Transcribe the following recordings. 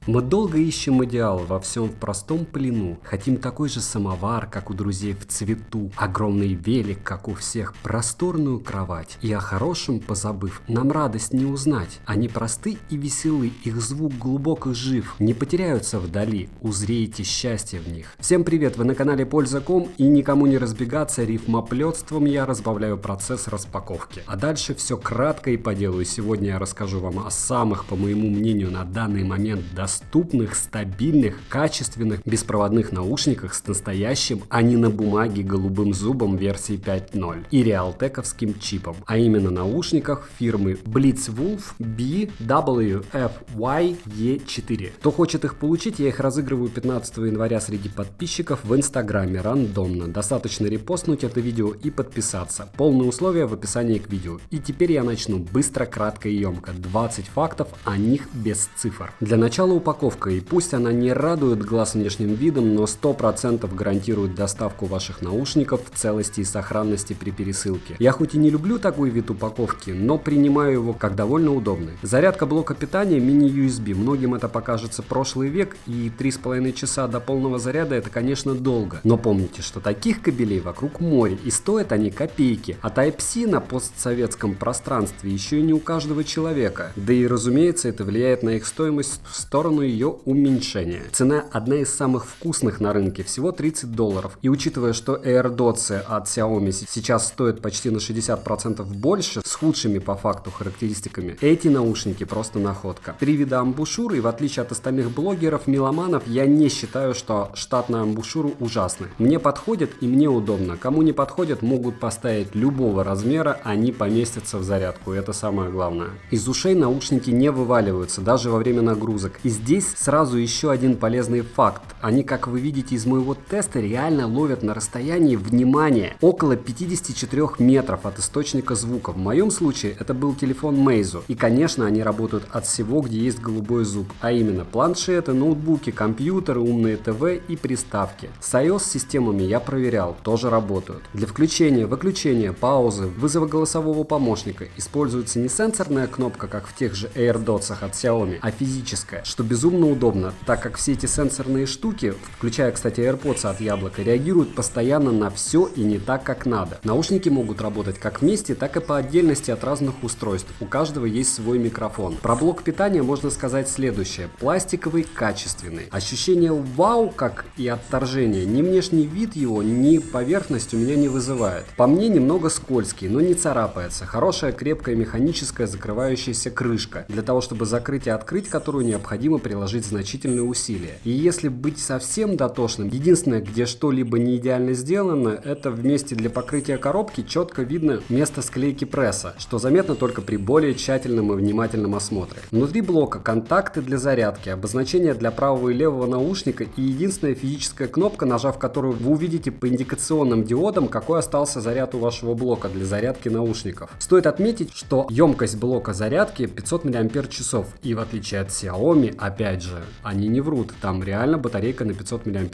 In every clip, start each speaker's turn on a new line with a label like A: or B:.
A: Мы долго ищем идеал во всем в простом плену. Хотим такой же самовар, как у друзей в цвету, огромный велик, как у всех, просторную кровать. И о хорошем позабыв, нам радость не узнать. Они просты и веселы, их звук глубок и жив, не потеряются вдали, узреете счастье в них. Всем привет, вы на канале Польза.ком, и никому не разбегаться, рифмоплетством я разбавляю процесс распаковки. А дальше все кратко и по делу, и сегодня я расскажу вам о самых, по моему мнению, на данный момент доступных, стабильных, качественных беспроводных наушниках с настоящим, а не на бумаге голубым зубом версии 5.0 и реалтековским чипом, а именно наушниках фирмы Blitzwolf BWFY-E4. Кто хочет их получить, я их разыгрываю 15 января среди подписчиков в инстаграме рандомно. Достаточно репостнуть это видео и подписаться. Полные условия в описании к видео. И теперь я начну быстро, кратко и емко. 20 фактов о них без цифр. Для начала упаковка, и пусть она не радует глаз внешним видом, но 100% гарантирует доставку ваших наушников в целости и сохранности при пересылке. Я хоть и не люблю такой вид упаковки, но принимаю его как довольно удобный. Зарядка блока питания мини-USB. Многим это покажется прошлый век, и 3,5 часа до полного заряда это, конечно, долго. Но помните, что таких кабелей вокруг море, и стоят они копейки. А Type-C на постсоветском пространстве еще и не у каждого человека. Да и, разумеется, это влияет на их стоимость в сторону ее уменьшения. Цена одна из самых вкусных на рынке, всего $30. И учитывая, что AirDots от Xiaomi сейчас стоят почти на 60% больше, с худшими по факту характеристиками, эти наушники просто находка. 3 вида амбушюр, и в отличие от остальных блогеров-меломанов, я не считаю, что штатные амбушюры ужасны. Мне подходят и мне удобно. Кому не подходят, могут поставить любого размера, они поместятся в зарядку, и это самое главное. Из ушей наушники не вываливаются, даже во время нагрузок. И здесь сразу еще один полезный факт. Они, как вы видите из моего теста, реально ловят на расстоянии, внимания, около 54 метров от источника звука. В моем случае это был телефон Meizu. И, конечно, они работают от всего, где есть голубой зуб. А именно планшеты, ноутбуки, компьютеры, умные ТВ и приставки. С iOS-системами я проверял, тоже работают. Для включения, выключения, паузы, вызова голосового помощника используется не сенсорная кнопка, как в тех же AirDots от Xiaomi, а физическая, что безумно удобно, так как все эти сенсорные штуки, включая, кстати, AirPods от Яблока, реагируют постоянно на все и не так, как надо. Наушники могут работать как вместе, так и по отдельности от разных устройств. У каждого есть свой микрофон. Про блок питания можно сказать следующее. Пластиковый, качественный. Ощущение вау, как и отторжение, ни внешний вид его, ни поверхность у меня не вызывает. По мне немного скользкий, но не царапается. Хорошая, крепкая, механическая закрывающаяся крышка, для того, чтобы закрыть и открыть которую необходимо приложить значительные усилия. И если быть совсем дотошным, единственное, где что-либо не идеально сделано, это в месте для покрытия коробки четко видно место склейки пресса, что заметно только при более тщательном и внимательном осмотре. Внутри блока контакты для зарядки, обозначение для правого и левого наушника и единственная физическая кнопка, нажав которую вы увидите по индикационным диодам, какой остался заряд у вашего блока для зарядки наушников. Стоит отметить, что емкость блока зарядки 500 мАч, и в отличие от Xiaomi, опять же, они не врут, там реально батарейка на 500 мАч,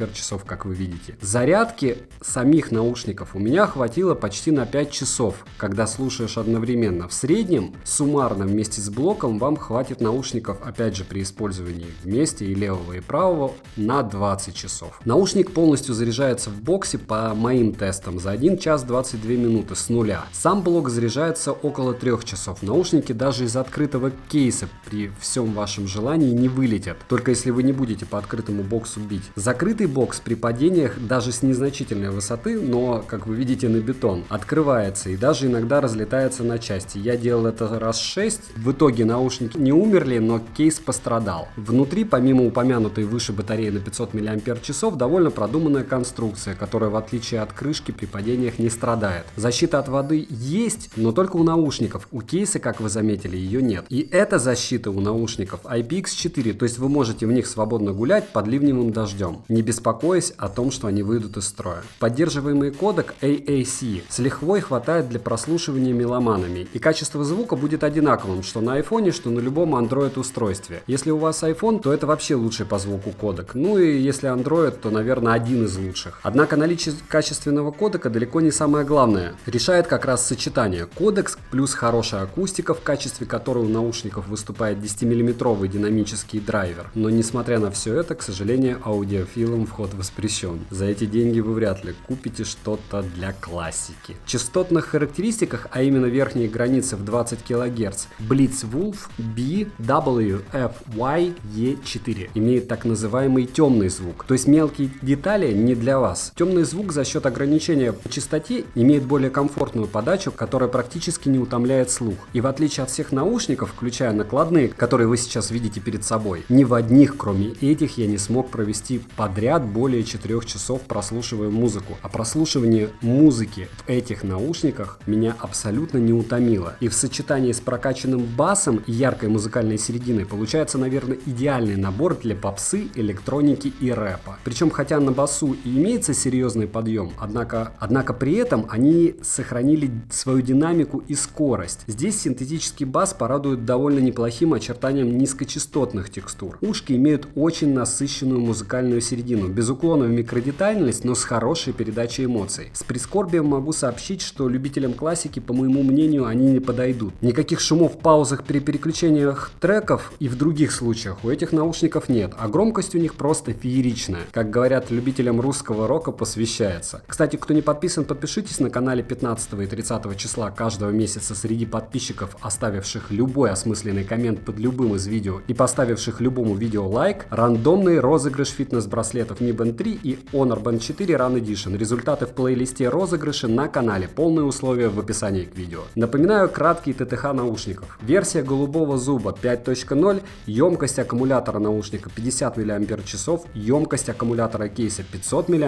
A: как вы видите. Зарядки самих наушников у меня хватило почти на 5 часов, когда слушаешь одновременно. В среднем, суммарно вместе с блоком вам хватит наушников, опять же при использовании вместе и левого и правого, на 20 часов. Наушник полностью заряжается в боксе по моим тестам за 1 час 22 минуты с нуля. Сам блок заряжается около 3 часов. Наушники даже из открытого кейса при всем вашем желании не вылетят, только если вы не будете по открытому боксу бить. Закрытый бокс при падениях даже с незначительной высоты, но, как вы видите, на бетон, открывается и даже иногда разлетается на части. Я делал это раз 6, в итоге наушники не умерли, но кейс пострадал. Внутри, помимо упомянутой выше батареи на 500 мАч, довольно продуманная конструкция, которая в отличие от крышки при падениях не страдает. Защита от воды есть, но только у наушников. У кейса, как вы заметили, ее нет. И эта защита у наушников IPX4, то есть вы можете в них свободно гулять под ливневым дождем, не беспокоясь о том, что они выйдут из строя. Поддерживаемый кодек AAC с лихвой хватает для прослушивания меломанами, и качество звука будет одинаковым, что на iPhone, что на любом Android устройстве. Если у вас iPhone, то это вообще лучший по звуку кодек. Ну и если Android, то, наверное, один из лучших. Однако наличие качественного кодека далеко не самое главное. Решает как раз сочетание кодек плюс хорошая акустика, в качестве которой у наушников выступает 10-мм динамический громкий драйвер. Но несмотря на все это, к сожалению, аудиофилам вход воспрещен. За эти деньги вы вряд ли купите что-то для классики. В частотных характеристиках, а именно верхние границы в 20 кГц, Blitzwolf BWFY-E4 имеет так называемый темный звук, то есть мелкие детали не для вас. Темный звук за счет ограничения по частоте имеет более комфортную подачу, которая практически не утомляет слух. И в отличие от всех наушников, включая накладные, которые вы сейчас видите перед собой, ни в одних, кроме этих, я не смог провести подряд более 4 часов, прослушивая музыку. А прослушивание музыки в этих наушниках меня абсолютно не утомило. И в сочетании с прокачанным басом и яркой музыкальной серединой получается, наверное, идеальный набор для попсы, электроники и рэпа. Причем, хотя на басу и имеется серьезный подъем, однако при этом они сохранили свою динамику и скорость. Здесь синтетический бас порадует довольно неплохим очертанием низкочастотных текстур. Ушки имеют очень насыщенную музыкальную середину, без уклона в микродетальность, но с хорошей передачей эмоций. С прискорбием могу сообщить, что любителям классики, по моему мнению, они не подойдут. Никаких шумов в паузах при переключениях треков и в других случаях у этих наушников нет, а громкость у них просто фееричная. Как говорят, любителям русского рока посвящается. Кстати, кто не подписан, подпишитесь на канале 15 и 30 числа каждого месяца среди подписчиков, оставивших любой осмысленный коммент под любым из видео и поставивших любому видео лайк, рандомный розыгрыш фитнес-браслетов Mi Band 3 и Honor Band 4 Run Edition. Результаты в плейлисте розыгрыша на канале. Полные условия в описании к видео. Напоминаю краткий ТТХ наушников. Версия голубого зуба 5.0, емкость аккумулятора наушника 50 мАч, емкость аккумулятора кейса 500 мАч,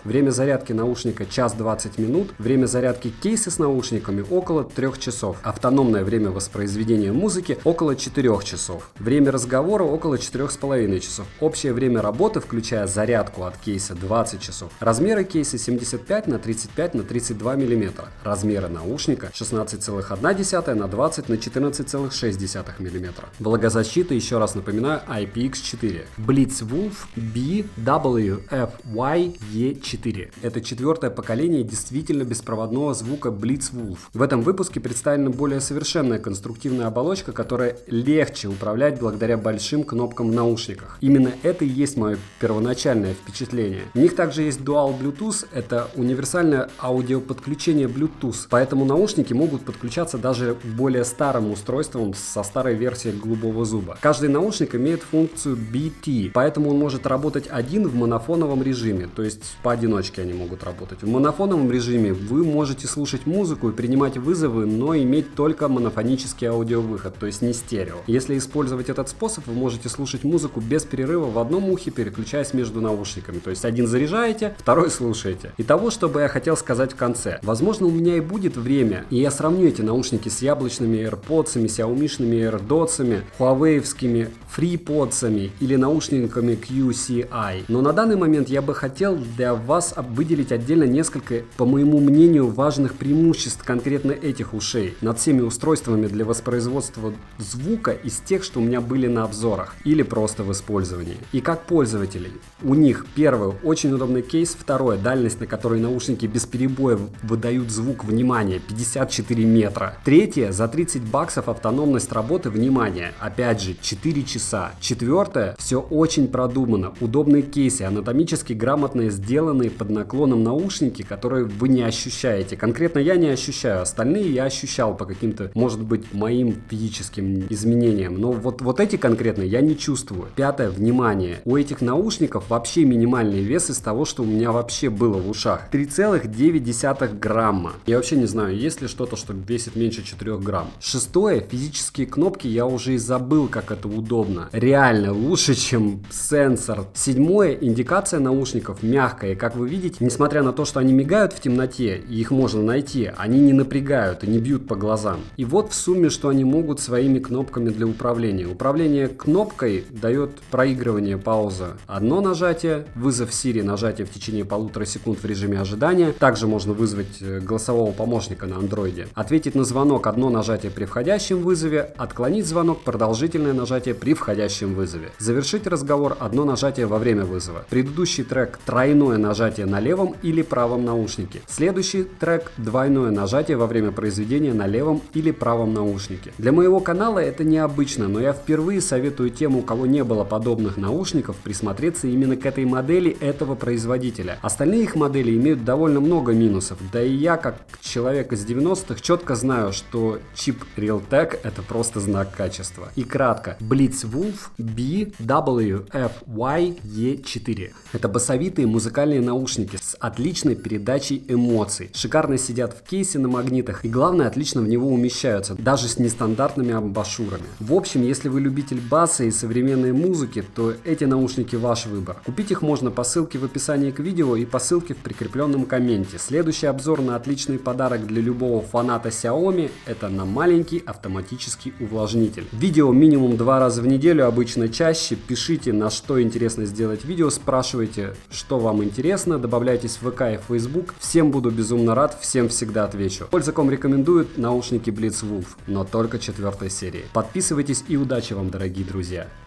A: время зарядки наушника час 20 минут, время зарядки кейса с наушниками около 3 часов, автономное время воспроизведения музыки около 4 часов, время разговора около 4,5 часов, общее время работы, включая зарядку от кейса 20 часов, размеры кейса 75 на 35 на 32 мм, размеры наушника 16,1 на 20 на 14,6 мм. Влагозащита, еще раз напоминаю, IPX4. Blitzwolf BWFY-E4. Это 4-е поколение действительно беспроводного звука Blitzwolf. В этом выпуске представлена более совершенная конструктивная оболочка, которая легче управлять благодаря большим кнопкам в наушниках. Именно это и есть мое первоначальное впечатление. У них также есть Dual Bluetooth, это универсальное аудиоподключение Bluetooth, поэтому наушники могут подключаться даже к более старым устройствам со старой версией голубого зуба. Каждый наушник имеет функцию BT, поэтому он может работать один в монофоновом режиме, то есть поодиночке они могут работать. В монофоновом режиме вы можете слушать музыку и принимать вызовы, но иметь только монофонический аудиовыход, то есть не стерео. Если использовать этот способ, вы можете слушать музыку без перерыва в одном ухе, переключаясь между наушниками, то есть один заряжаете, второй слушаете. И того, что бы я хотел сказать в конце. Возможно, у меня и будет время, и я сравню эти наушники с яблочными AirPods, Xiaomi-шными AirDots'ами, Huawei-вскими FreePods'ами или наушниками QCI. Но на данный момент я бы хотел для вас выделить отдельно несколько, по моему мнению, важных преимуществ конкретно этих ушей над всеми устройствами для воспроизводства звука из тех, что у меня были на обзорах или просто в использовании. И как пользователей. У них, первое, очень удобный кейс, второе, дальность, на которой наушники без перебоя выдают звук, внимание, 54 метра. Третье, за 30 баксов автономность работы, внимание, опять же, 4 часа. Четвертое, все очень продумано, удобные кейсы, анатомически грамотно сделанные под наклоном наушники, которые вы не ощущаете. Конкретно я не ощущаю, остальные я ощущал по каким-то, может быть, моим физическим изменениям, но вот эти конкретно я не чувствую. Пятое, внимание, у этих наушников вообще минимальный вес из того, что у меня вообще было в ушах. 3,9 грамма. Я вообще не знаю, есть ли что-то, что весит меньше 4 грамм. Шестое, физические кнопки я уже и забыл, как это удобно. Реально лучше, чем сенсор. Седьмое, индикация наушников мягкая. Как вы видите, несмотря на то, что они мигают в темноте, и их можно найти, они не напрягают и не бьют по глазам. И вот в сумме, что они могут своими кнопками для управления. Управление кнопкой дает проигрывание, пауза. Одно нажатие, вызов Siri, нажатие в течение 1,5 секунд в режиме ожидания. Также можно вызвать голосового помощника на андроиде. Ответить на звонок, одно нажатие при входящем вызове. Отклонить звонок, продолжительное нажатие при входящем вызове. Завершить разговор, одно нажатие во время вызова. Предыдущий трек, тройное нажатие на левом или правом наушнике. Следующий трек, двойное нажатие во время произведения на левом или правом наушнике. Для моего канала это необычно, но я впервые советую советую тем, у кого не было подобных наушников, присмотреться именно к этой модели этого производителя. Остальные их модели имеют довольно много минусов, да и я, как человек из 90-х, четко знаю, что чип Realtek это просто знак качества. И кратко, Blitzwolf BWFY-E4. Это басовитые музыкальные наушники с отличной передачей эмоций. Шикарно сидят в кейсе на магнитах и, главное, отлично в него умещаются, даже с нестандартными амбушюрами. В общем, если вы любитель баса и современной музыки, то эти наушники ваш выбор. Купить их можно по ссылке в описании к видео и по ссылке в прикрепленном комменте. Следующий обзор на отличный подарок для любого фаната Xiaomi – это на маленький автоматический увлажнитель. Видео минимум 2 раза в неделю, обычно чаще. Пишите, на что интересно сделать видео, спрашивайте, что вам интересно, добавляйтесь в ВК и Facebook. Всем буду безумно рад, всем всегда отвечу. Пользаком рекомендует наушники Blitzwolf, но только 4 серии. Подписывайтесь и удачи вам, дорогие друзья!